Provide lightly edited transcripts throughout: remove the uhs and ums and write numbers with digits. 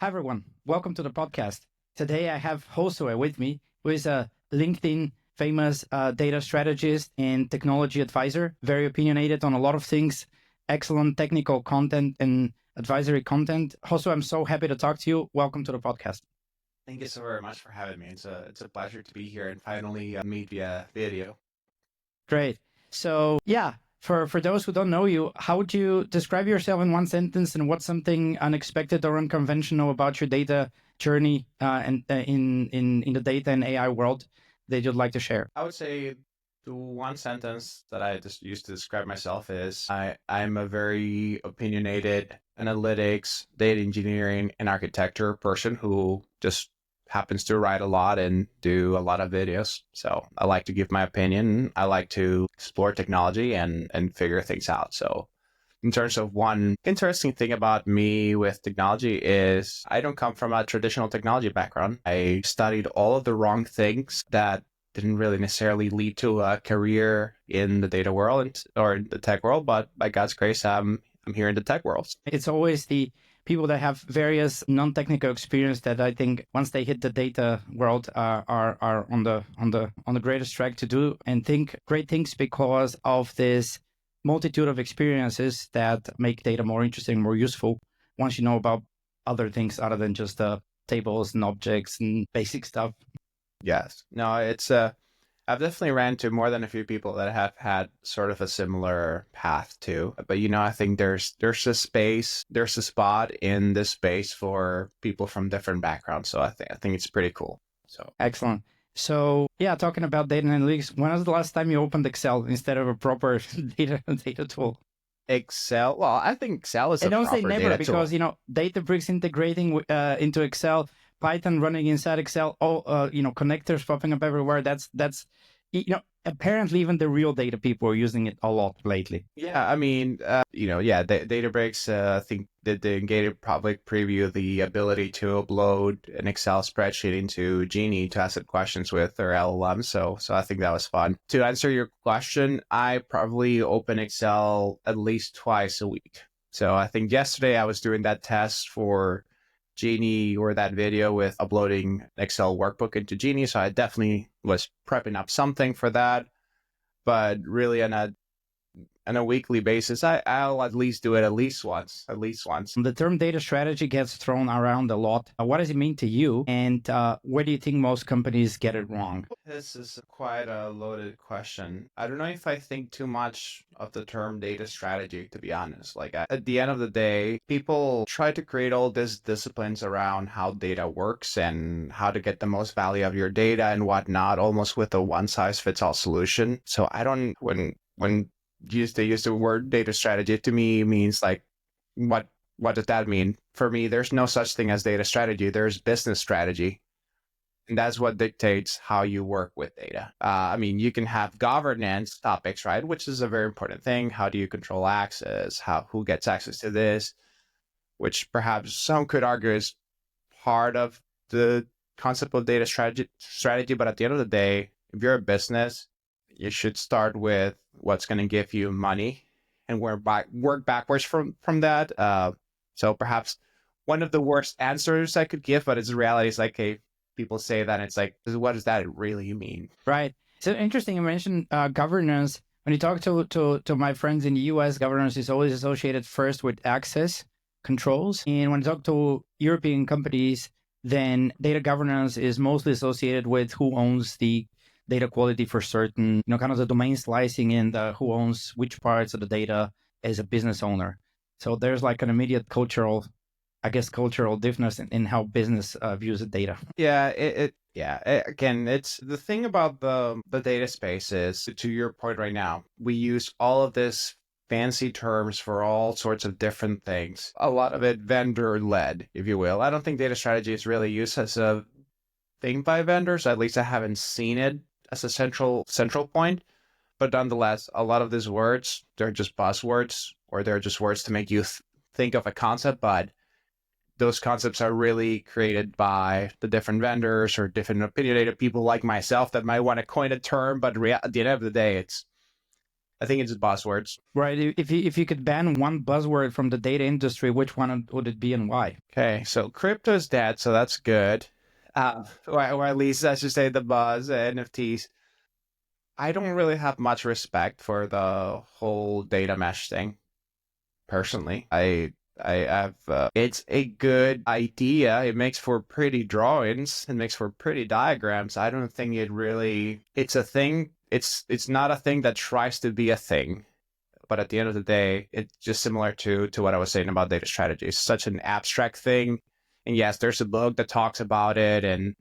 Hi, everyone. Welcome to the podcast. Today, I have Josue with me, who is a LinkedIn famous data strategist and technology advisor, very opinionated on a lot of things, excellent technical content and advisory content. Josue, I'm so happy to talk to you. Welcome to the podcast. Thank you so very much for having me. It's a pleasure to be here and finally meet via video. Great. So, yeah, for those who don't know you, how would you describe yourself in one sentence, and what's something unexpected or unconventional about your data journey and in the data and AI world that you'd like to share? I would say the one sentence that I just used to describe myself is I'm a very opinionated analytics, data engineering, and architecture person who just happens to write a lot and do a lot of videos. So I like to give my opinion. I like to explore technology and figure things out. So in terms of one interesting thing about me with technology is I don't come from a traditional technology background. I studied all of the wrong things that didn't really necessarily lead to a career in the data world or in the tech world, but by God's grace, I'm here in the tech world. It's always the people that have various non-technical experience that I think once they hit the data world are on the greatest track to do and think great things because of this multitude of experiences that make data more interesting, more useful once you know about other things other than just tables and objects and basic stuff. Yes. No, I've definitely ran into more than a few people that have had sort of a similar path too. But I think there's a spot in this space for people from different backgrounds. So I think it's pretty cool. So Excellent. So yeah, talking about data analytics, when was the last time you opened Excel instead of a proper data tool? Excel, well, I think Excel is I a don't say proper never data tool. because Databricks integrating into Excel, Python running inside Excel, all connectors popping up everywhere. That's apparently even the real data people are using it a lot lately. Yeah, I mean, Databricks, I think did the gated public preview the ability to upload an Excel spreadsheet into Genie to ask it questions with their LLM. So I think that was fun. To answer your question, I probably open Excel at least twice a week. So I think yesterday I was doing that test for Genie or that video with uploading Excel workbook into Genie. So I definitely was prepping up something for that. But really on a weekly basis, I'll at least do it at least once. The term data strategy gets thrown around a lot. What does it mean to you? And where do you think most companies get it wrong? This is quite a loaded question. I don't know if I think too much of the term data strategy, to be honest. At the end of the day, people try to create all these disciplines around how data works and how to get the most value of your data and whatnot, almost with a one size fits all solution. So I don't, when they use the word data strategy, to me means like, what does that mean? For me, there's no such thing as data strategy. There's business strategy. And that's what dictates how you work with data. I mean, you can have governance topics, right? Which is a very important thing. How do you control access? Who gets access to this? Which perhaps some could argue is part of the concept of data strategy. But at the end of the day, if you're a business, you should start with what's going to give you money and work backwards from that. So perhaps one of the worst answers I could give, but it's reality is like, hey, people say that, and it's like, what does that really mean? Right. So interesting. You mentioned governance. When you talk to my friends in the US, governance is always associated first with access controls. And when you talk to European companies, then data governance is mostly associated with who owns the data quality for certain, kind of the domain slicing and who owns which parts of the data as a business owner. So there's like an immediate cultural difference in how business views the data. Yeah, again, it's the thing about the data space is, to your point right now, we use all of this fancy terms for all sorts of different things. A lot of it vendor led, if you will. I don't think data strategy is really used as a thing by vendors. At least I haven't seen it as a central point. But nonetheless, a lot of these words, they're just buzzwords, or they're just words to make you think of a concept, but those concepts are really created by the different vendors or different opinionated people like myself that might want to coin a term, but at the end of the day, I think it's buzzwords. Right. If you could ban one buzzword from the data industry, which one would it be and why? Okay, so crypto is dead, so that's good. Or at least I should say the buzz, NFTs. I don't really have much respect for the whole data mesh thing, personally. I have. It's a good idea. It makes for pretty drawings. It makes for pretty diagrams. I don't think it really. It's a thing. It's not a thing that tries to be a thing. But at the end of the day, it's just similar to what I was saying about data strategy. It's such an abstract thing. And yes, there's a book that talks about it, and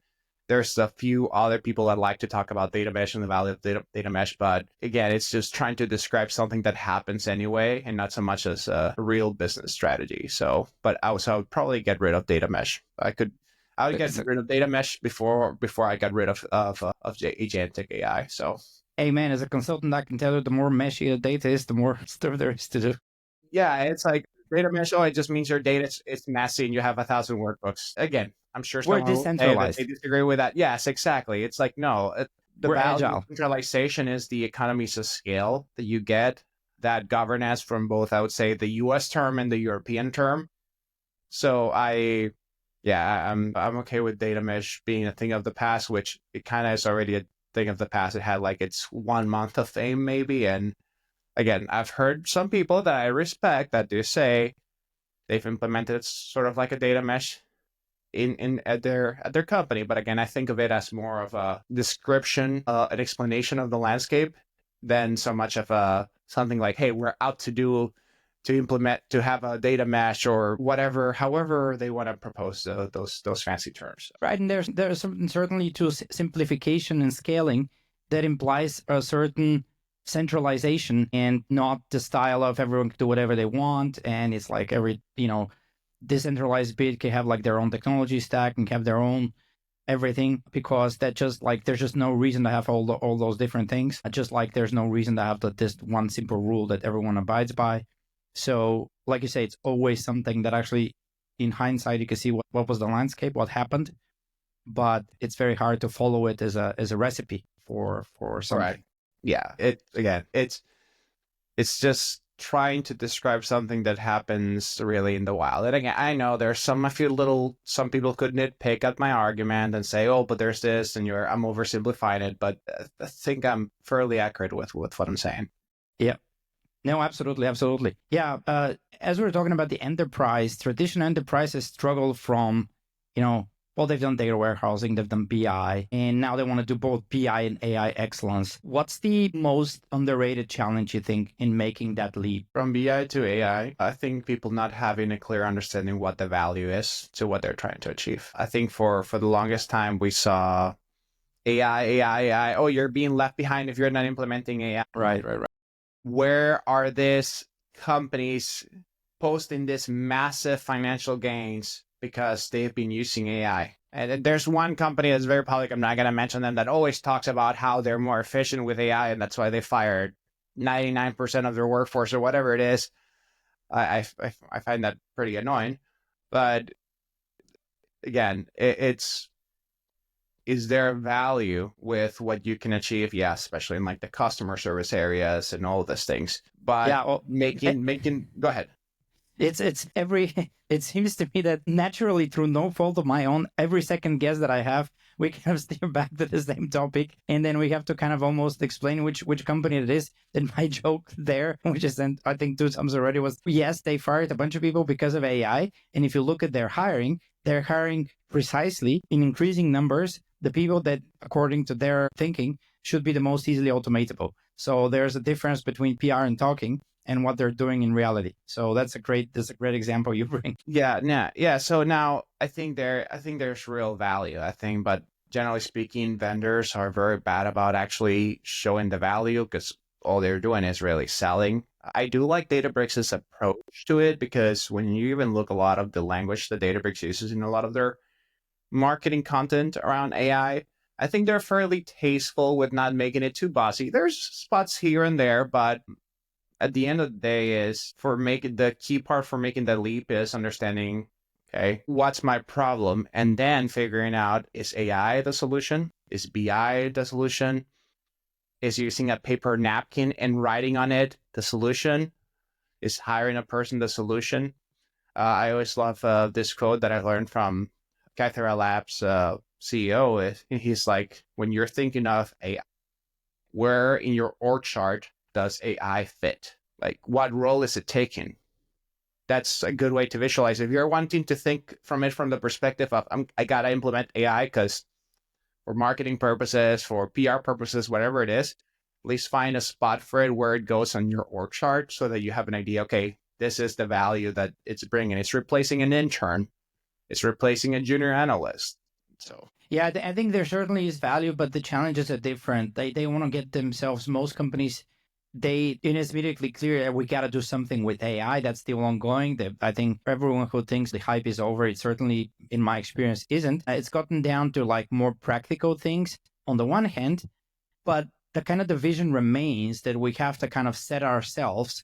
there's a few other people that like to talk about data mesh and the value of data mesh. But again, it's just trying to describe something that happens anyway, and not so much as a real business strategy. So, but I would probably get rid of data mesh. I would get rid of data mesh before I got rid of agentic AI. So. Hey man, as a consultant, I can tell you the more meshy the data is, the more stuff there is to do. Yeah, it's like data mesh. Oh, it just means your data is messy and you have 1,000 workbooks. Again, I'm sure We're someone will say that decentralized. they disagree with that. Yes, exactly. It's like, no, the We're value agile. of centralization is the economies of scale that you get that governance from both, I would say, the US term and the European term. So I'm okay with data mesh being a thing of the past, which it kind of is already a thing of the past. It had like its 1 month of fame maybe, and again, I've heard some people that I respect that do say they've implemented sort of like a data mesh in at their company. But again, I think of it as more of a description, an explanation of the landscape, than so much of a something like, hey, we're out to implement to have a data mesh or whatever, however they want to propose those fancy terms. Right, and there's something certainly to simplification and scaling that implies a certain centralization and not the style of everyone can do whatever they want. And it's like every, decentralized bit can have like their own technology stack and have their own everything, because that just like there's just no reason to have all those different things. Just like there's no reason to have this one simple rule that everyone abides by. So like you say, it's always something that actually in hindsight you can see what was the landscape, what happened, but it's very hard to follow it as a recipe for something. Right. Yeah. It's just trying to describe something that happens really in the wild. And again, I know there's some people could nitpick at my argument and say, oh, but there's this and I'm oversimplifying it, but I think I'm fairly accurate with what I'm saying. Yeah. No, absolutely. Yeah. As we're talking about the enterprise, traditional enterprises struggle from, they've done data warehousing, they've done BI, and now they want to do both BI and AI excellence. What's the most underrated challenge, you think, in making that leap? From BI to AI, I think people not having a clear understanding what the value is to what they're trying to achieve. I think for the longest time, we saw AI. Oh, you're being left behind if you're not implementing AI. Right. Where are these companies posting this massive financial gains because they've been using AI? And there's one company that's very public, I'm not going to mention them, that always talks about how they're more efficient with AI, and that's why they fired 99% of their workforce or whatever it is. I find that pretty annoying. But again, is there value with what you can achieve? Yeah, especially in like the customer service areas and all of these things. But yeah, making go ahead. It seems to me that naturally, through no fault of my own, every second guess that I have, we kind of steer back to the same topic, and then we have to kind of almost explain which company it is. And my joke there, which is, I think 2 times already, was yes, they fired a bunch of people because of AI, and if you look at their hiring, they're hiring precisely in increasing numbers the people that, according to their thinking, should be the most easily automatable. So there's a difference between PR and talking and what they're doing in reality. So that's a great example you bring. Yeah. So now I think there's real value. But generally speaking, vendors are very bad about actually showing the value because all they're doing is really selling. I do like Databricks' approach to it, because when you even look a lot of the language that Databricks uses in a lot of their marketing content around AI, I think they're fairly tasteful with not making it too bossy. There's spots here and there, but at the end of the day, the key part for making the leap is understanding, okay, what's my problem? And then figuring out, is AI the solution? Is BI the solution? is using a paper napkin and writing on it the solution, is hiring a person the solution. I always love this quote that I learned from Cathera Labs CEO. He's like, when you're thinking of AI, where in your org chart does AI fit? Like, what role is it taking? That's a good way to visualize. If you're wanting to think from it from the perspective of, I got to implement AI because for marketing purposes, for PR purposes, whatever it is, at least find a spot for it where it goes on your org chart so that you have an idea, okay, this is the value that it's bringing. It's replacing an intern. It's replacing a junior analyst. So yeah, I think there certainly is value, but the challenges are different. They want to get themselves, most companies, it is immediately clear that we got to do something with AI. That's still ongoing. I think everyone who thinks the hype is over, it certainly, in my experience, isn't. It's gotten down to like more practical things on the one hand, but the kind of division remains that we have to kind of set ourselves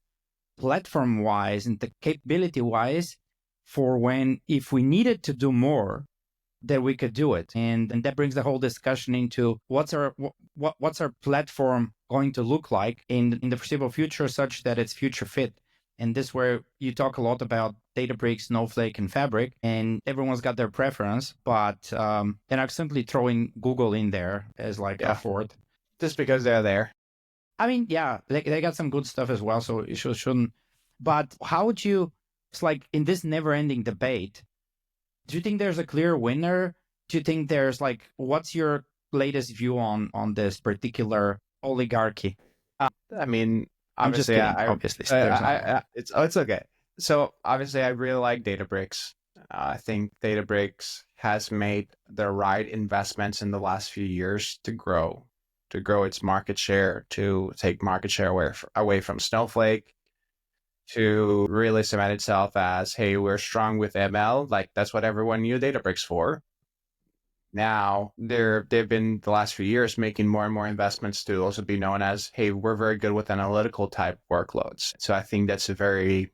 platform-wise and the capability-wise for when, if we needed to do more, that we could do it. And that brings the whole discussion into what's our platform going to look like in the foreseeable future, such that it's future fit. And this is where you talk a lot about Databricks, Snowflake, and Fabric, and everyone's got their preference, but then I'm simply throwing Google in there as like a fourth. Just because they're there. I mean, yeah, they got some good stuff as well, so it shouldn't. But how would you, it's like in this never-ending debate, do you think there's a clear winner? Do you think there's like, what's your latest view on this particular oligarchy? I mean, obviously, obviously, it's okay. So obviously, I really like Databricks. I think Databricks has made the right investments in the last few years to grow its market share, to take market share away from Snowflake, to really cement itself as, hey, we're strong with ML. Like, that's what everyone knew Databricks for. Now, they've been the last few years making more and more investments to also be known as, hey, we're very good with analytical type workloads. So I think that's a very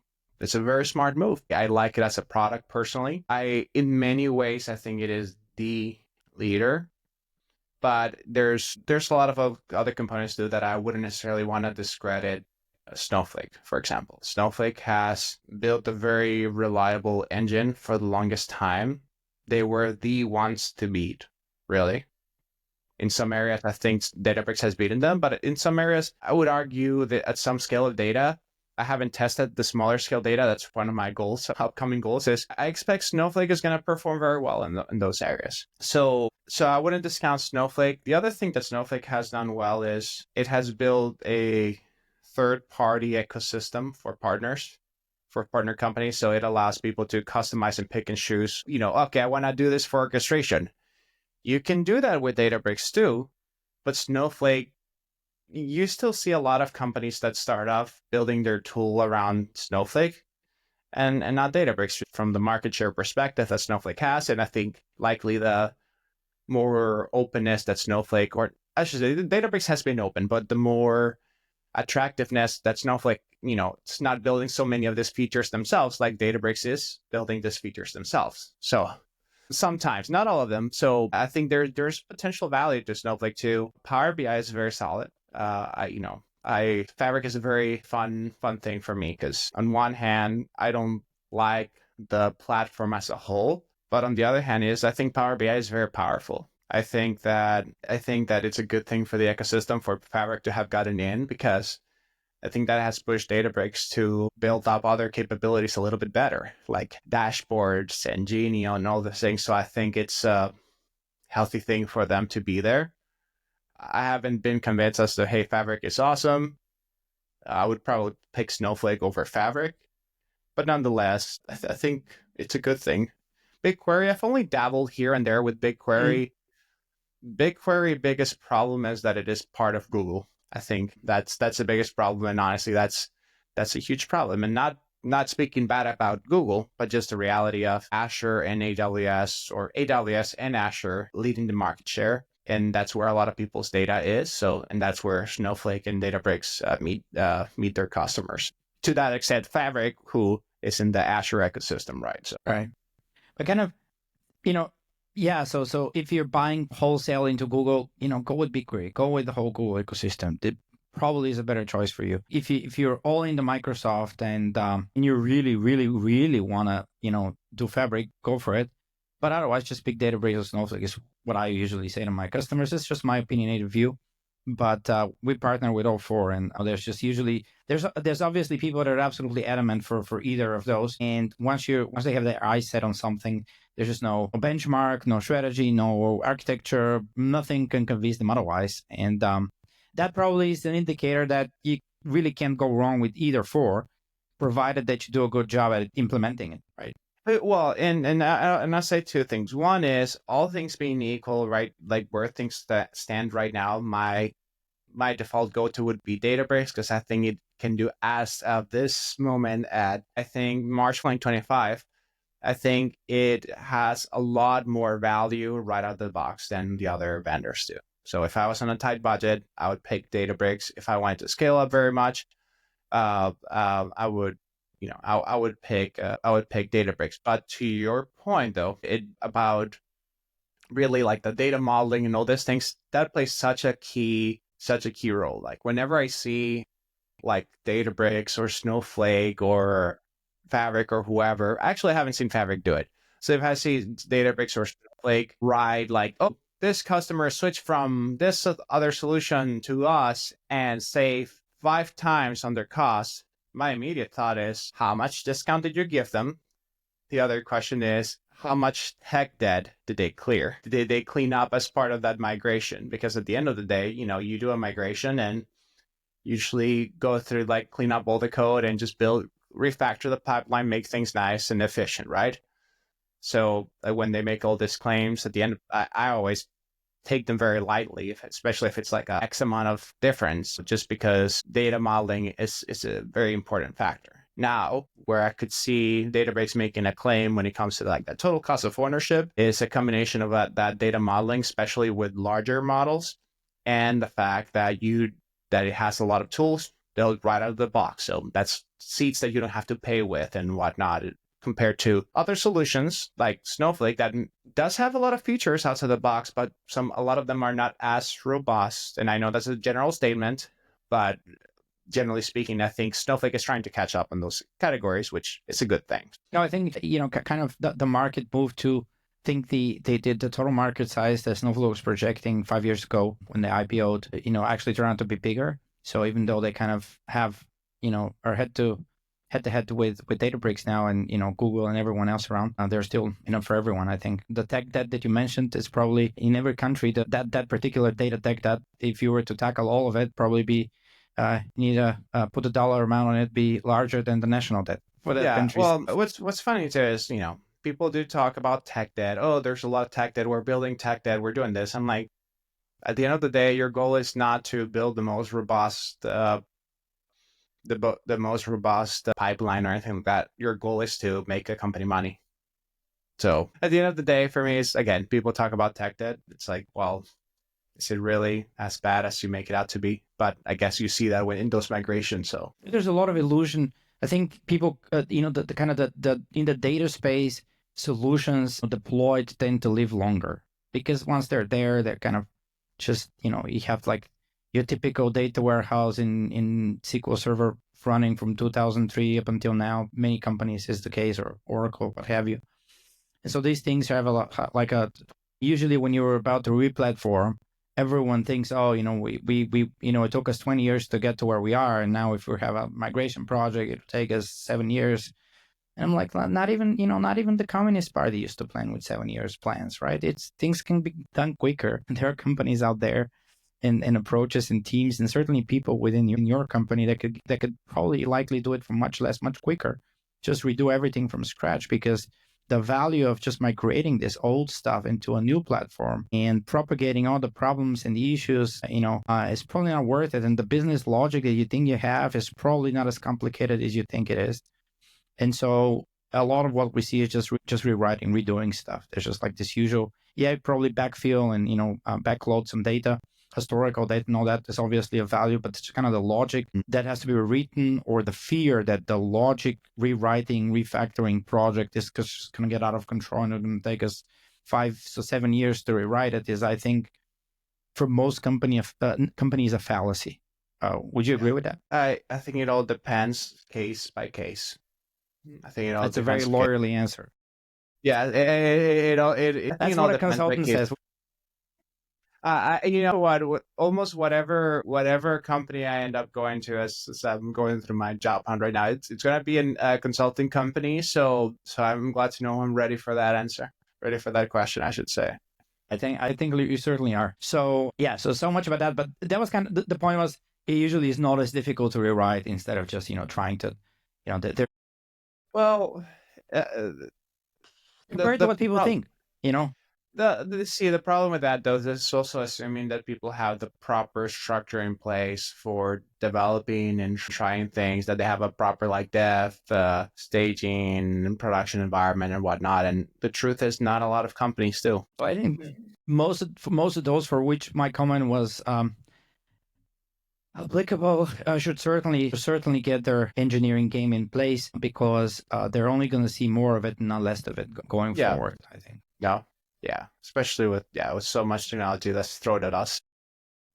smart move. I like it as a product personally. In many ways, I think it is the leader, but there's a lot of other components too that I wouldn't necessarily want to discredit. Snowflake, for example. Snowflake has built a very reliable engine for the longest time. They were the ones to beat, really. In some areas, I think Databricks has beaten them, but in some areas, I would argue that at some scale of data, I haven't tested the smaller scale data. That's one of my goals, upcoming goals, is I expect Snowflake is going to perform very well in those areas. So I wouldn't discount Snowflake. The other thing that Snowflake has done well is it has built a third-party ecosystem for partners, for partner companies. So it allows people to customize and pick and choose, okay, I want to do this for orchestration. You can do that with Databricks too, but Snowflake, you still see a lot of companies that start off building their tool around Snowflake and not Databricks from the market share perspective that Snowflake has. And I think likely the more openness that Snowflake, or I should say Databricks has been open, but the more attractiveness that Snowflake, it's not building so many of these features themselves like Databricks is building these features themselves. So sometimes, not all of them. So I think there's potential value to Snowflake too. Power BI is very solid. Fabric is a very fun thing for me because on one hand, I don't like the platform as a whole, but on the other hand I think Power BI is very powerful. I think that it's a good thing for the ecosystem for Fabric to have gotten in, because I think that has pushed Databricks to build up other capabilities a little bit better, like dashboards and Genio and all the things. So I think it's a healthy thing for them to be there. I haven't been convinced as to, hey, Fabric is awesome. I would probably pick Snowflake over Fabric, but nonetheless, I think it's a good thing. BigQuery, I've only dabbled here and there with BigQuery. BigQuery biggest problem is that it is part of Google. I think that's the biggest problem, and honestly, that's a huge problem. And not speaking bad about Google, but just the reality of Azure and AWS, or AWS and Azure leading the market share, and that's where a lot of people's data is. So, and that's where Snowflake and Databricks meet their customers. To that extent, Fabric, who is in the Azure ecosystem, right? So, right, but kind of, Yeah, so if you're buying wholesale into Google, go with BigQuery, go with the whole Google ecosystem. It probably is a better choice for you. If you're all into Microsoft and you really really really want to do Fabric, go for it. But otherwise, just pick Databricks or Snowflake is what I usually say to my customers. It's just my opinionated view, but we partner with all four, and there's just usually there's obviously people that are absolutely adamant for either of those. And once they have their eyes set on something, there's just no benchmark, no strategy, no architecture, nothing can convince them otherwise. And that probably is an indicator that you really can't go wrong with either four, provided that you do a good job at implementing it, right? Well, and I'll say two things. One is, all things being equal, right? Like where things stand right now, my default go-to would be Databricks, because I think it can do, as of this moment at, I think, March 2025, I think it has a lot more value right out of the box than the other vendors do. So if I was on a tight budget, I would pick Databricks. If I wanted to scale up very much, I would, I would pick Databricks. But to your point, though, it about really like the data modeling and all these things, that plays such a key role. Like whenever I see like Databricks or Snowflake or Fabric or whoever, actually I haven't seen Fabric do it. So if I see Databricks or Snowflake write like, oh, this customer switched from this other solution to us and save 5 times on their costs, my immediate thought is, how much discount did you give them? The other question is, how much tech debt did they clear? Did they clean up as part of that migration? Because at the end of the day, you do a migration and usually go through, like, clean up all the code and just refactor the pipeline, make things nice and efficient, right? So when they make all these claims at the end, I always take them very lightly, especially if it's like a X amount of difference, just because data modeling is a very important factor. Now, where I could see Databricks making a claim when it comes to like the total cost of ownership is a combination of that data modeling, especially with larger models, and the fact that it has a lot of tools built right out of the box. So that's seats that you don't have to pay with and whatnot, compared to other solutions like Snowflake that does have a lot of features outside the box, but a lot of them are not as robust. And I know that's a general statement, but generally speaking, I think Snowflake is trying to catch up in those categories, which is a good thing. No, I think, kind of the market moved to think the total market size that Snowflake was projecting 5 years ago when they IPO'd, actually turned out to be bigger. So even though they kind of have, are head to head with Databricks now, and Google and everyone else around, they're still enough for everyone. I think the tech debt that you mentioned is probably in every country, that particular data tech debt, if you were to tackle all of it, probably be need to put a dollar amount on it, be larger than the national debt for that country. Well, what's funny too is, people do talk about tech debt. Oh, there's a lot of tech debt. We're building tech debt. We're doing this. I'm like, at the end of the day, your goal is not to build the most robust pipeline or anything like that. Your goal is to make a company money. So at the end of the day, for me, is, again, people talk about tech debt. It's like, well, is it really as bad as you make it out to be? But I guess you see that in those migrations. So there's a lot of illusion. I think people, the kind of the in the data space, solutions deployed tend to live longer, because once they're there, they're kind of just, you have like your typical data warehouse in SQL Server running from 2003 up until now. Many companies is the case, or Oracle, what have you. And so these things have a lot, usually when you're about to replatform, everyone thinks, oh, we it took us 20 years to get to where we are, and now if we have a migration project, it'll take us 7 years. And I'm like, not even the Communist Party used to plan with 7 years plans, right? Things can be done quicker. And there are companies out there and approaches and teams, and certainly people within your company that could probably likely do it for much less, much quicker. Just redo everything from scratch, because the value of just migrating this old stuff into a new platform and propagating all the problems and the issues, is probably not worth it. And the business logic that you think you have is probably not as complicated as you think it is. And so a lot of what we see is just rewriting, redoing stuff. There's just like this usual, probably backfill and, backload some data, historical data, and all that is obviously a value, but it's kind of the logic that has to be rewritten, or the fear that the logic rewriting, refactoring project is just going to get out of control and it's going to take us 5 to 7 years to rewrite it is, I think, for most companies a fallacy. Would you agree with that? I think it all depends case by case. I think it all That's a depends. very lawyerly answer. Yeah, I think That's it all what a depends by consultant case. says. You know what? Almost whatever company I end up going to, as I'm going through my job hunt right now, it's gonna be a consulting company. So I'm glad to know I'm ready for that answer, ready for that question, I should say. I think you certainly are. So yeah, so much about that. But that was kind of the point. Was it usually is not as difficult to rewrite instead of just trying to, Well, compared to what people think, the problem with that though is also assuming that people have the proper structure in place for developing and trying things, that they have a proper dev, staging and production environment and whatnot. And the truth is, not a lot of companies do. So I think most of those for which my comment was applicable should certainly get their engineering game in place, because they're only going to see more of it and not less of it going forward, I think. Yeah, especially with so much technology that's thrown at us.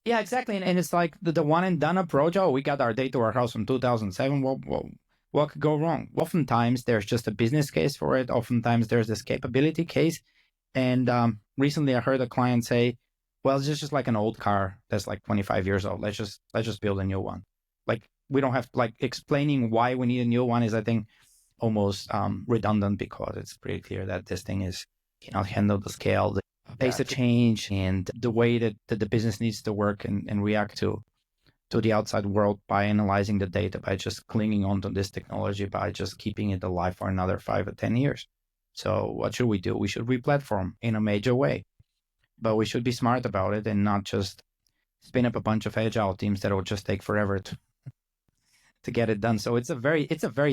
Yeah, exactly. And it's like the one and done approach. Oh, we got our data warehouse from 2007. What could go wrong? Oftentimes there's just a business case for it. Oftentimes there's this capability case. And recently I heard a client say, well, it's just like an old car that's like 25 years old. Let's just build a new one. Like, we don't have explaining why we need a new one is, I think, almost redundant, because it's pretty clear that this thing cannot handle the scale, the pace of change, and the way that the business needs to work and react to the outside world by analyzing the data, by just clinging onto this technology, by just keeping it alive for another 5 or 10 years. So what should we do? We should replatform in a major way, but we should be smart about it and not just spin up a bunch of agile teams that will just take forever to get it done. So it's a very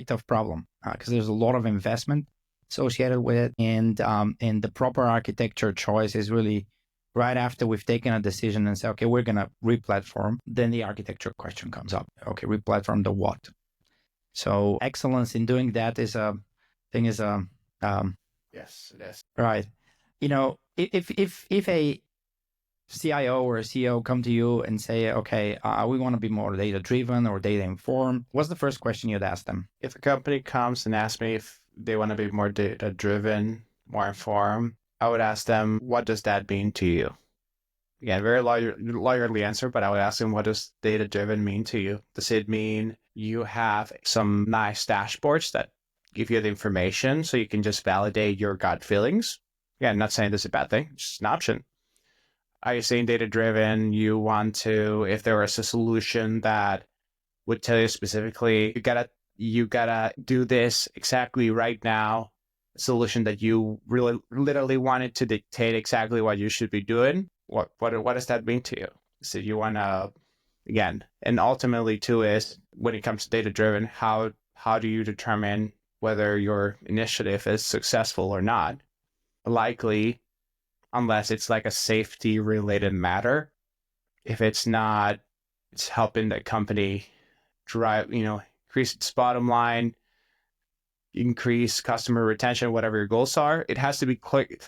tough problem, because there's a lot of investment associated with it, and the proper architecture choice is really right after we've taken a decision and say, okay, we're gonna replatform. Then the architecture question comes up. Okay, replatform the what? So excellence in doing that is yes, it is. right. If a CIO or a CEO come to you and say, okay, we want to be more data driven or data informed, what's the first question you'd ask them? If a company comes and asks me if they want to be more data driven, more informed, I would ask them, what does that mean to you? Again, very lawyerly answer, but I would ask them, what does data driven mean to you? Does it mean you have some nice dashboards that give you the information so you can just validate your gut feelings? Again, I'm not saying this is a bad thing, it's just an option. Are you saying data driven? You want to, if there was a solution that would tell you specifically, you gotta do this exactly right now, a solution that you really literally wanted to dictate exactly what you should be doing. What does that mean to you? So you wanna, again, and ultimately too is, when it comes to data driven, how do you determine whether your initiative is successful or not? Likely, unless it's like a safety related matter. If it's not, it's helping the company drive, increase its bottom line, increase customer retention, whatever your goals are. It has to be quick.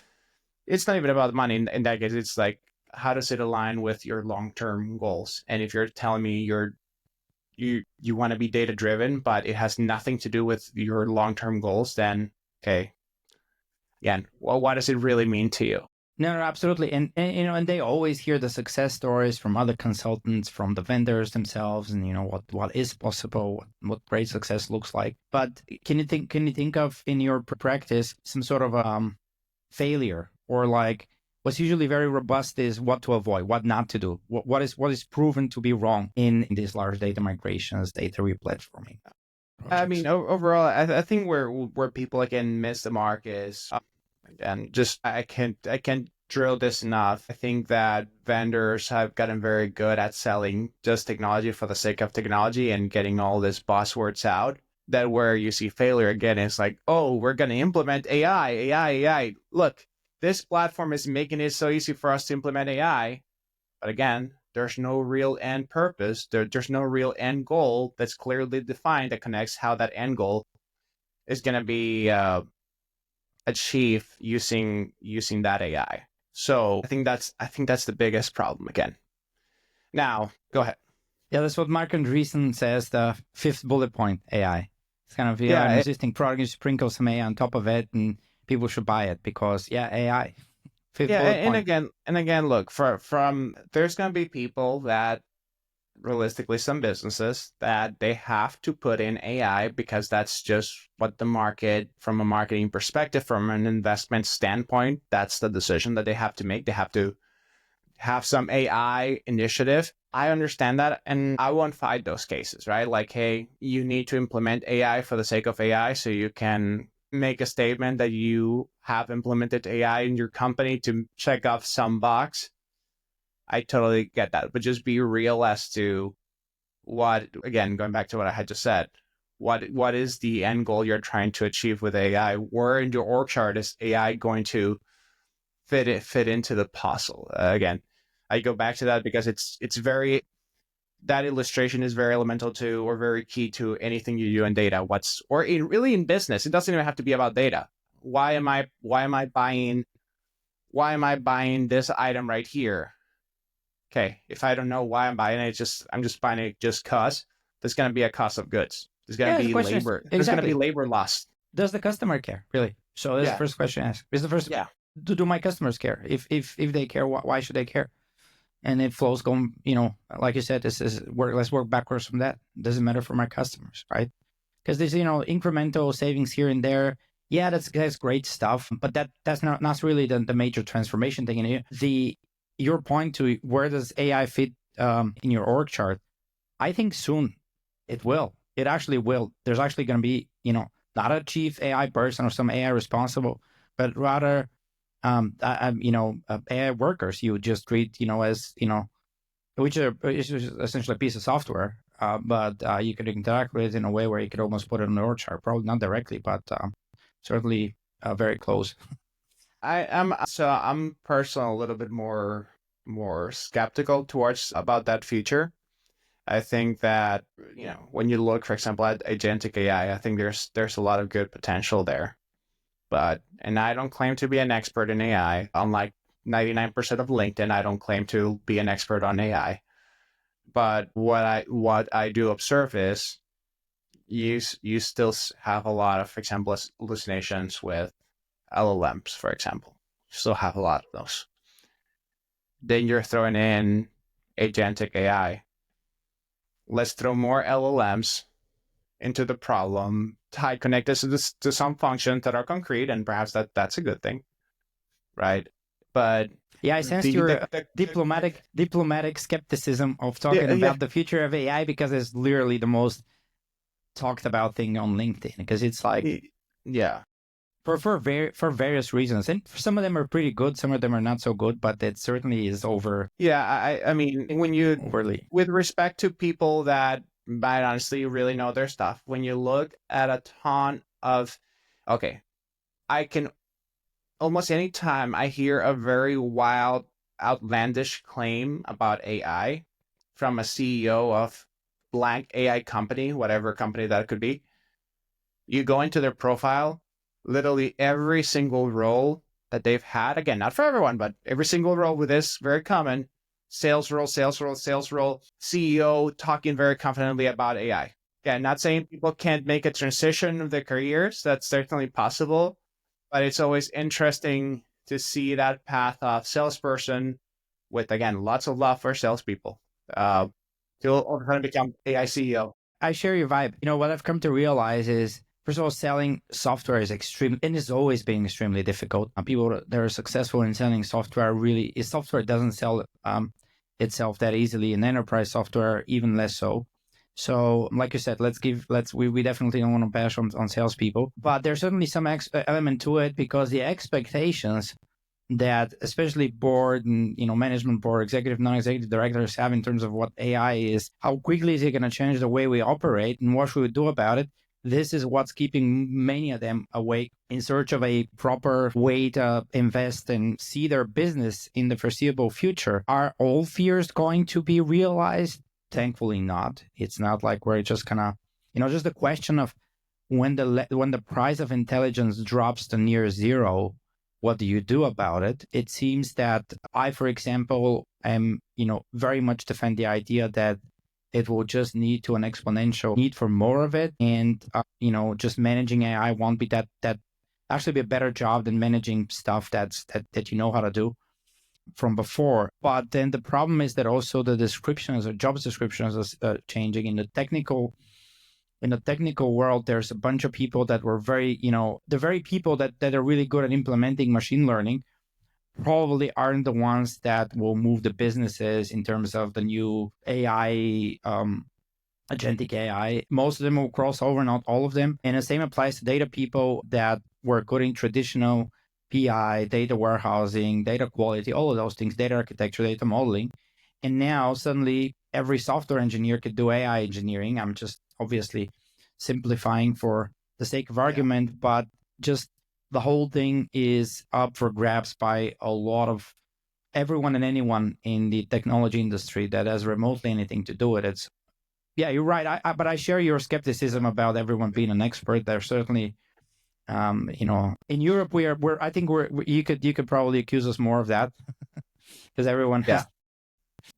It's not even about money in that case. It's like, how does it align with your long-term goals? And if you're telling me you want to be data driven, but it has nothing to do with your long-term goals, then okay. Again, well, what does it really mean to you? No, absolutely. And they always hear the success stories from other consultants, from the vendors themselves, and what is possible, what great success looks like. But can you think of, in your practice, some sort of failure, or what's usually very robust is what to avoid, what not to do, what is proven to be wrong in these large data migrations, data replatforming projects? I mean, overall, I think where people again miss the mark is, and just I can't drill this enough. I think that vendors have gotten very good at selling just technology for the sake of technology and getting all these buzzwords out. That where you see failure again is like, oh, we're going to implement AI. Look, this platform is making it so easy for us to implement AI. But again, there's no real end purpose. There's no real end goal that's clearly defined that connects how that end goal is going to be achieve using that AI. So I think that's the biggest problem again. Now, go ahead. Yeah, that's what Mark Andreessen says, the fifth bullet point, AI. It's kind of, Yeah, an existing product, you sprinkle some AI on top of it, and people should buy it because, AI. Fifth Yeah, bullet and point. again, look, from there's going to be people that realistically, some businesses that they have to put in AI because that's just what the market, from a marketing perspective, from an investment standpoint, that's the decision that they have to make. They have to have some AI initiative. I understand that, and I won't fight those cases, right? Like, hey, you need to implement AI for the sake of AI so you can make a statement that you have implemented AI in your company to check off some box. I totally get that, but just be real as to what, again, going back to what I had just said, what is the end goal you're trying to achieve with AI? Where in your org chart is AI going to fit into the puzzle? Again, I go back to that because it's very, that illustration is very elemental to, or very key to, anything you do in data. Really in business, it doesn't even have to be about data. Why am I buying this item right here? Okay, if I don't know why I'm buying it, I'm just buying it just cause, there's going to be a cost of goods. There's going to be labor. There's going to be labor lost. Does the customer care, really? So that's the first question I ask. Is the first, do my customers care? If they care, why should they care? And it flows going, like you said, let's work backwards from that. Doesn't matter for my customers, right? Because there's, incremental savings here and there. Yeah, that's great stuff, but that's not really the major transformation thing. And your point to where does AI fit in your org chart? I think soon it will. It actually will. There's actually going to be, not a chief AI person or some AI responsible, but rather, AI workers you just treat, as, which is essentially a piece of software, but you could interact with it in a way where you could almost put it on the org chart. Probably not directly, but certainly very close. I'm personally a little bit more skeptical towards about that future. I think that, when you look, for example, at agentic AI, I think there's a lot of good potential there. And I don't claim to be an expert in AI. Unlike 99% of LinkedIn, I don't claim to be an expert on AI. But what I do observe is you still have a lot of, for example, hallucinations with LLMs, for example. You still have a lot of those. Then you're throwing in agentic AI. Let's throw more LLMs into the problem, connect this to some functions that are concrete, and perhaps that's a good thing, right? But yeah, I sense your diplomatic skepticism of talking about the future of AI, because it's literally the most talked about thing on LinkedIn, because it's like, for various reasons, and some of them are pretty good, some of them are not so good, but it certainly is over. Yeah, I mean, when you overly, with respect to people that might honestly really know their stuff, when you look at a ton of, okay, I can almost any time I hear a very wild, outlandish claim about AI from a CEO of blank AI company, whatever company that could be, you go into their profile, literally every single role that they've had, again, not for everyone, but every single role with this, very common, sales role, CEO talking very confidently about AI. Again, not saying people can't make a transition of their careers. That's certainly possible, but it's always interesting to see that path of salesperson with, again, lots of love for salespeople, to kind of become AI CEO. I share your vibe. What I've come to realize is, first of all, selling software is and it's always been extremely difficult. People that are successful in selling software software doesn't sell itself that easily, and enterprise software even less so. So, like you said, we definitely don't want to bash on salespeople, but there's certainly some element to it, because the expectations that especially board and management board, executive, non-executive directors have in terms of what AI is, how quickly is it going to change the way we operate, and what should we do about it? This is what's keeping many of them awake in search of a proper way to invest and see their business in the foreseeable future. Are all fears going to be realized? Thankfully not. It's not like we're just kind of, just the question of when the price of intelligence drops to near zero, what do you do about it? It seems that I, for example, am, very much defend the idea that it will just lead to an exponential need for more of it. And, just managing AI won't be that actually be a better job than managing stuff that you know how to do from before. But then the problem is that also the descriptions or job descriptions are changing in the technical world. There's a bunch of people that were the very people that are really good at implementing machine learning probably aren't the ones that will move the businesses in terms of the new AI, agentic AI. Most of them will cross over, not all of them. And the same applies to data people that were good in traditional PI, data warehousing, data quality, all of those things, data architecture, data modeling. And now suddenly every software engineer could do AI engineering. I'm just obviously simplifying for the sake of argument, but just the whole thing is up for grabs by a lot of everyone and anyone in the technology industry that has remotely anything to do with it. Yeah, you're right. But I share your skepticism about everyone being an expert. There's certainly, in Europe, I think you could probably accuse us more of that because everyone has.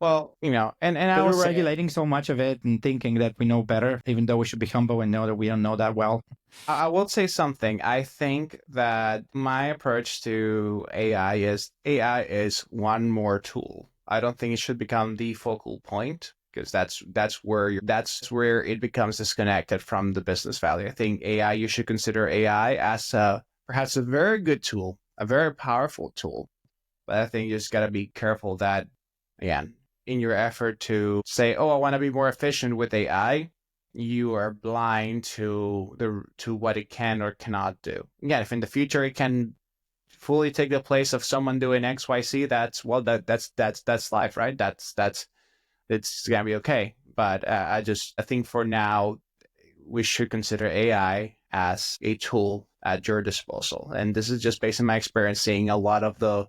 Well, and I We're will say, regulating so much of it and thinking that we know better, even though we should be humble and know that we don't know that well. I will say something. I think that my approach to AI is one more tool. I don't think it should become the focal point because that's where it becomes disconnected from the business value. I think you should consider AI as perhaps a very good tool, a very powerful tool. But I think you just got to be careful that, again, in your effort to say, oh, I want to be more efficient with AI, you are blind to what it can or cannot do. Yeah, if in the future it can fully take the place of someone doing X, Y, Z, that's life, right? It's gonna be okay. But I think for now we should consider AI as a tool at your disposal, and this is just based on my experience seeing a lot of the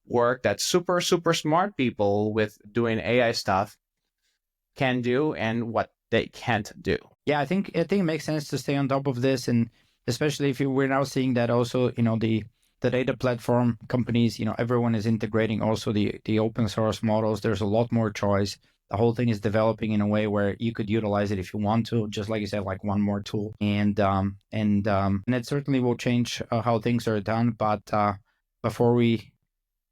work that super smart people with doing AI stuff can do and what they can't do. Yeah, I think it makes sense to stay on top of this, and especially if we're now seeing that also, the data platform companies, everyone is integrating also the open source models. There's a lot more choice. The whole thing is developing in a way where you could utilize it if you want to, just like you said, like one more tool. And it certainly will change how things are done. But before we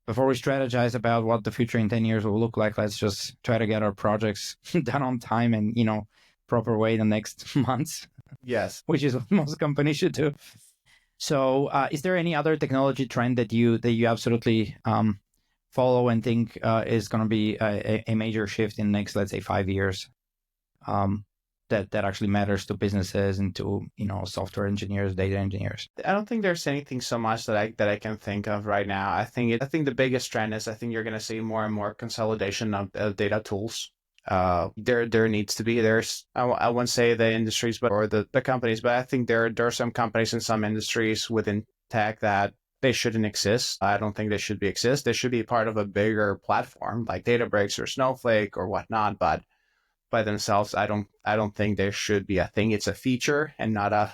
strategize about what the future in 10 years will look like, let's just try to get our projects done on time and, proper way the next months. Yes. Which is what most companies should do. So is there any other technology trend that you absolutely follow and think is going to be a major shift in the next, let's say, 5 years that actually matters to businesses and to, software engineers, data engineers? I don't think there's anything so much that I can think of right now. I think the biggest trend is I think you're going to see more and more consolidation of data tools. There needs to be, I won't say the industries, or the companies, but I think there are some companies in some industries within tech that they shouldn't exist. I don't think they should exist. They should be part of a bigger platform like Databricks or Snowflake or whatnot, but by themselves, I don't think there should be. I think it's a feature and not I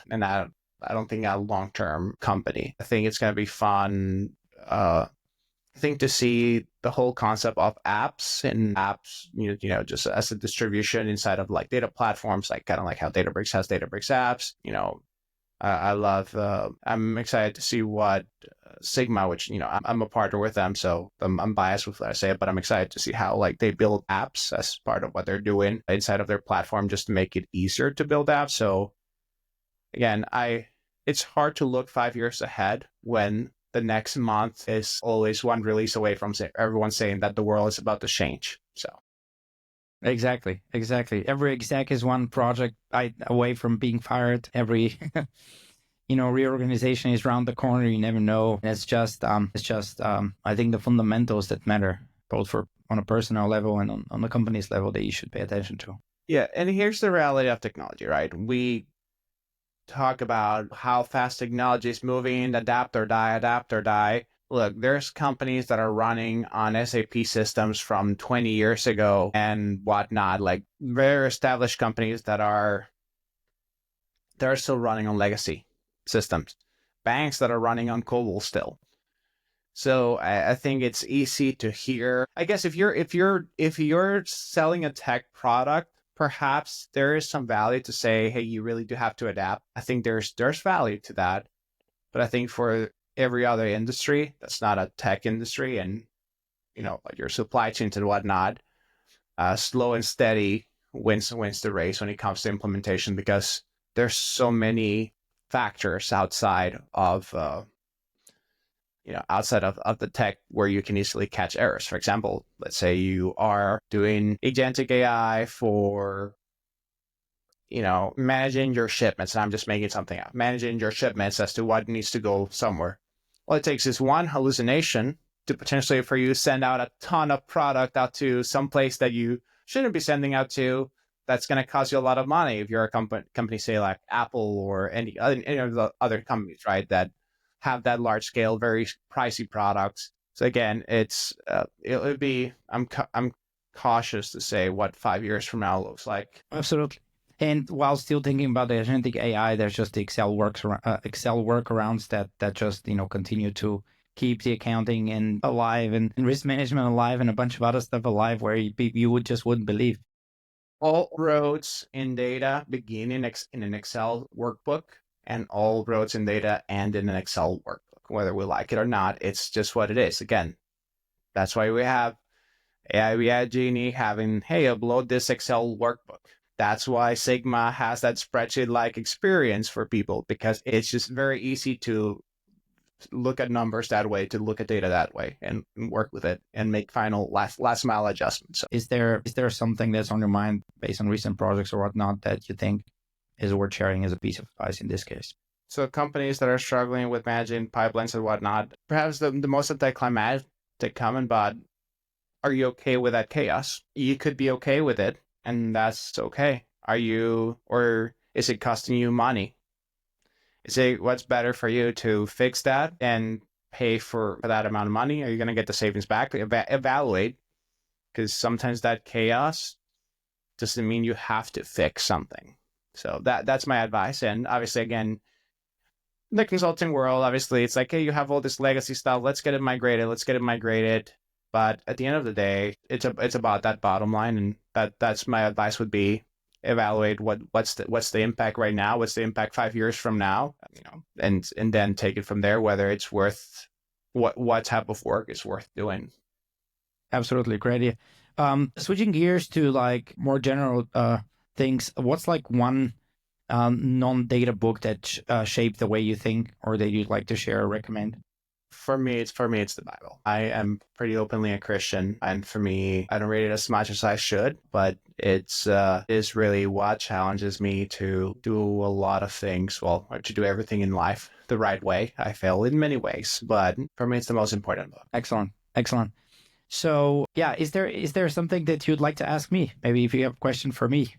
don't think a long-term company. I think it's going to be fun. I think to see the whole concept of apps, just as a distribution inside of like data platforms, like kind of like how Databricks has Databricks apps. I love. I'm excited to see what Sigma, which I'm a partner with them, so I'm biased with what I say, but I'm excited to see how like they build apps as part of what they're doing inside of their platform, just to make it easier to build apps. So again, it's hard to look 5 years ahead when the next month is always one release away from everyone saying that the world is about to change. So. Exactly. Every exec is one project away from being fired. Every, reorganization is around the corner. You never know. It's just, I think the fundamentals that matter, both on a personal level and on the company's level, that you should pay attention to. Yeah, and here's the reality of technology, right? We talk about how fast technology is moving, adapt or die. Look, there's companies that are running on SAP systems from 20 years ago and whatnot, like very established companies that are they're still running on legacy systems. Banks that are running on COBOL still. So I think it's easy to hear. I guess if you're selling a tech product, perhaps there is some value to say, hey, you really do have to adapt. I think there's value to that. But I think for every other industry that's not a tech industry, and like your supply chains and whatnot, slow and steady wins the race when it comes to implementation, because there's so many factors outside of the tech where you can easily catch errors. For example, let's say you are doing agentic AI for managing your shipments. And I'm just making something up. Managing your shipments as to what needs to go somewhere. All it takes is one hallucination to potentially for you to send out a ton of product out to some place that you shouldn't be sending out to. That's going to cost you a lot of money if you're a company, say like Apple or any of the other companies, right? That have that large scale, very pricey products. So again, it'll be. I'm cautious to say what 5 years from now looks like. Absolutely. And while still thinking about the agentic AI, there's just the Excel workarounds that just continue to keep the accounting and alive and risk management alive and a bunch of other stuff alive where you wouldn't believe. All roads in data begin in an Excel workbook, and all roads in data end in an Excel workbook, whether we like it or not. It's just what it is. Again, that's why we have AI, we had Genie having, hey, upload this Excel workbook. That's why Sigma has that spreadsheet-like experience for people, because it's just very easy to look at numbers that way, to look at data that way, and work with it and make final last mile adjustments. So, is there something that's on your mind based on recent projects or whatnot that you think is worth sharing as a piece of advice in this case? So companies that are struggling with managing pipelines and whatnot, perhaps the most anticlimactic comment, but are you okay with that chaos? You could be okay with it, and that's okay. Or is it costing you money? Is it what's better for you to fix that and pay for that amount of money? Are you going to get the savings back? Evaluate, because sometimes that chaos doesn't mean you have to fix something. So that's my advice. And obviously, again, in the consulting world, obviously, it's like, hey, you have all this legacy stuff. Let's get it migrated. But at the end of the day, it's about that bottom line, and that's my advice would be evaluate what's the impact right now, what's the impact 5 years from now, and then take it from there, whether it's worth what type of work is worth doing. Absolutely, great idea. Switching gears to like more general things, what's like one non-data book that shaped the way you think, or that you'd like to share or recommend? For me, it's the Bible. I am pretty openly a Christian, and for me, I don't read it as much as I should, but it's is really what challenges me to do a lot of things, or to do everything in life the right way. I fail in many ways, but for me, it's the most important book. Excellent. So yeah, is there something that you'd like to ask me? Maybe if you have a question for me.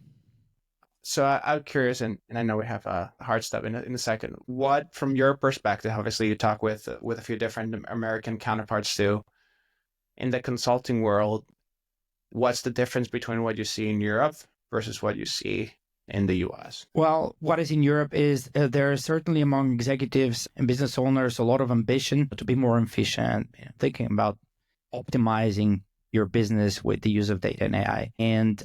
So I'm curious, and I know we have a hard stop in a second. What, from your perspective, obviously you talk with a few different American counterparts too, in the consulting world, what's the difference between what you see in Europe versus what you see in the US? Well, what is in Europe is there is certainly among executives and business owners a lot of ambition to be more efficient, thinking about optimizing your business with the use of data and AI. And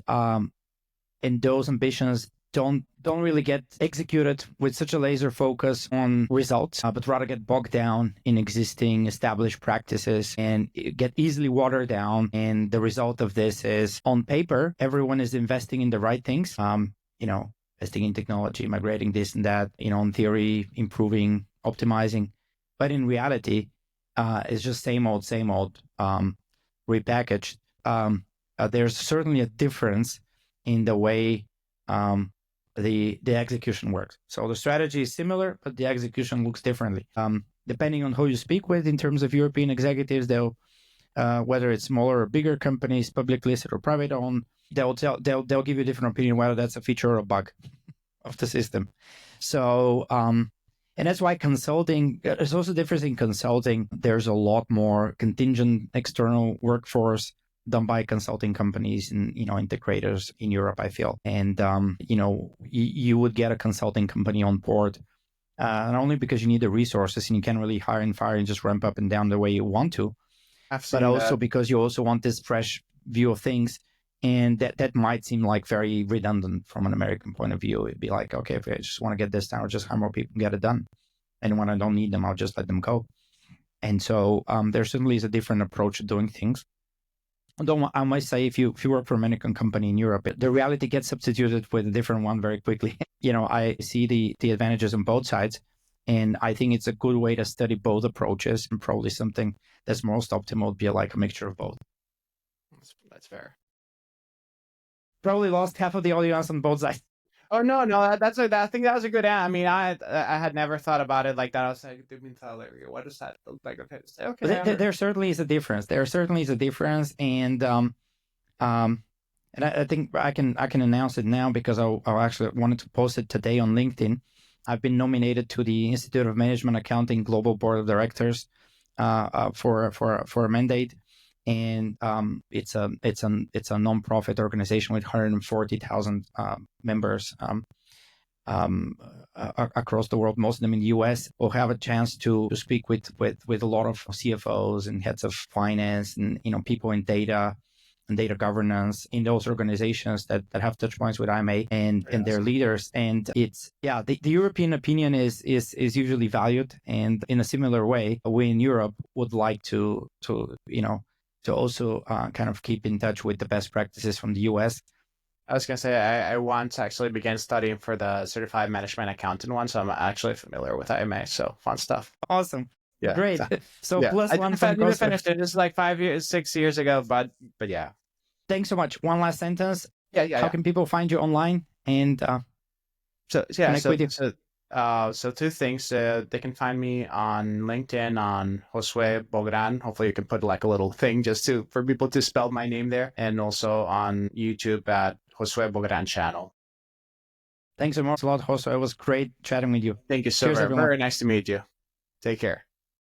those ambitions don't really get executed with such a laser focus on results, but rather get bogged down in existing established practices and get easily watered down. And the result of this is, on paper, everyone is investing in the right things, investing in technology, migrating this and that, in theory, improving, optimizing. But in reality, it's just same old, repackaged. There's certainly a difference in the way the execution works. So the strategy is similar, but the execution looks differently. Depending on who you speak with in terms of European executives, they'll whether it's smaller or bigger companies, public listed or private owned, they'll give you a different opinion whether that's a feature or a bug of the system. So and that's why consulting, there's also a difference in consulting. There's a lot more contingent external workforce done by consulting companies and, integrators in Europe, I feel. And, you would get a consulting company on board, not only because you need the resources and you can't really hire and fire and just ramp up and down the way you want to, but also because you also want this fresh view of things. And that might seem like very redundant from an American point of view. It'd be like, okay, if I just want to get this done, I'll just hire more people and get it done. And when I don't need them, I'll just let them go. And so there certainly is a different approach to doing things. Although I might say, if you work for an American company in Europe, the reality gets substituted with a different one very quickly. I see the advantages on both sides. And I think it's a good way to study both approaches, and probably something that's most optimal would be like a mixture of both. That's fair. Probably lost half of the audience on both sides. Oh no, I think that was a good answer. I mean, I had never thought about it like that. I was like, what does that look like? Okay. There certainly is a difference. And I think I can announce it now, because I actually wanted to post it today on LinkedIn. I've been nominated to the Institute of Management Accounting Global Board of Directors for a mandate. And it's a nonprofit organization with 140,000 members across the world, most of them in the US. We'll have a chance to speak with a lot of CFOs and heads of finance and people in data and data governance in those organizations that have touch points with IMA and their leaders. And it's, the European opinion is usually valued. And in a similar way, we in Europe would like to also kind of keep in touch with the best practices from the US. I was going to say, I once actually began studying for the Certified Management Accountant one, so I'm actually familiar with IMA, so fun stuff. Awesome. Yeah. Great. So plus I one didn't finish it. This is like 6 years ago, but yeah. Thanks so much. One last sentence. Yeah. How can people find you online and connect with you? So two things. They can find me on LinkedIn on JosueBogran. Hopefully you can put like a little thing just for people to spell my name there. And also on YouTube at JosueBogran channel. Thanks so much a lot, Josue. It was great chatting with you. Thank you so much. Very nice to meet you. Take care.